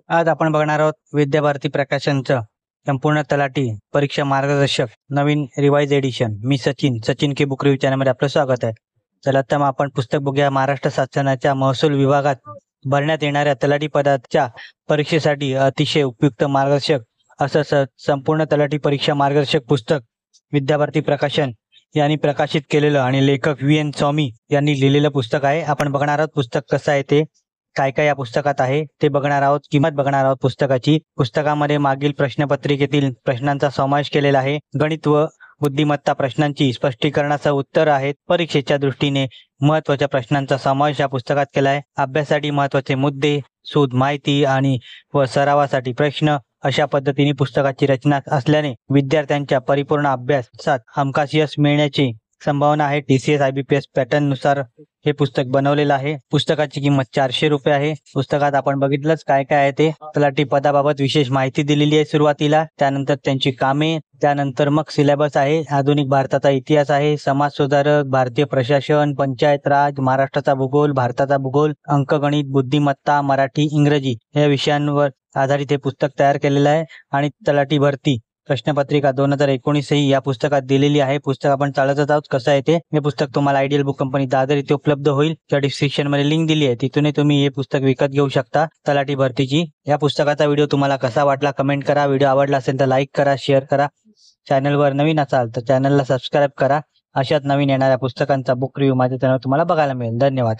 आज आपण बघणार आहोत विद्याभारती प्रकाशनचं संपूर्ण तलाठी परीक्षा मार्गदर्शक नवीन रिवाइज एडिशन। मी सचिन के बुक रिव्ह्यू चॅनलमध्ये आपलं स्वागत आहे। चला तर मग आपण पुस्तक बघूया। महाराष्ट्र शासनाच्या महसूल विभागात भरण्यात येणाऱ्या तलाठी पदाच्या परीक्षेसाठी अतिशय उपयुक्त मार्गदर्शक असं संपूर्ण तलाठी परीक्षा मार्गदर्शक पुस्तक विद्याभारती प्रकाशन यांनी प्रकाशित केलेलं आणि लेखक VN स्वामी यांनी लिहिलेलं पुस्तक आहे। आपण बघणार आहोत पुस्तक कसं आहे ते, काय काय या पुस्तकात आहे ते बघणार आहोत, किंमत बघणार आहोत पुस्तकाची। पुस्तकामध्ये मागील प्रश्नपत्रिकेतील प्रश्नांचा समावेश केलेला आहे। गणित व बुद्धिमत्ता प्रश्नांची स्पष्टीकरणासह उत्तर आहेत। परीक्षेच्या दृष्टीने महत्त्वाच्या प्रश्नांचा समावेश या पुस्तकात केला आहे। अभ्यासासाठी महत्त्वाचे मुद्दे, शोध माहिती आणि व सरावासाठी प्रश्न अशा पद्धतीने पुस्तकाची रचना असल्याने विद्यार्थ्यांच्या परिपूर्ण अभ्यासात हमखास यश मिळण्याची संभावना आहे। TCS IBPS पॅटर्न नुसार हे पुस्तक बनवलेलं आहे। पुस्तकाची किंमत 400 रुपये आहे। पुस्तकात आपण बघितलंच काय काय आहे ते। तलाठी पदाबाबत विशेष माहिती दिलेली आहे सुरुवातीला, त्यानंतर त्यांची कामे, त्यानंतर मग सिलेबस आहे, आधुनिक भारताचा इतिहास आहे, समाज सुधारक, भारतीय प्रशासन, पंचायत राज, महाराष्ट्राचा भूगोल, भारताचा भूगोल, अंकगणित, बुद्धिमत्ता, मराठी, इंग्रजी या विषयांवर आधारित हे पुस्तक तयार केलेलं आहे। आणि तलाठी भरती प्रश्नपत्रिका 2019 ही या पुस्तकात दिलेली आहे। पुस्तक आपण चालतच आहोत कसं आहे ते। हे पुस्तक तुम्हाला आयडियल बुक कंपनी दादर इथे उपलब्ध होईल। त्या डिस्क्रिप्शन मध्ये लिंक दिली आहे, तिथून तुम्ही हे पुस्तक विकत घेऊ शकता तलाठी भरतीची। या पुस्तकाचा व्हिडिओ तुम्हाला कसा वाटला कमेंट करा। व्हिडिओ आवडला असेल तर लाईक करा, शेअर करा। चॅनलवर नवीन असाल तर चॅनलला सबस्क्राईब करा। अशाच नवीन येणाऱ्या पुस्तकांचा बुक रिव्ह्यू माझ्या चॅनलवर तुम्हाला बघायला मिळेल। धन्यवाद।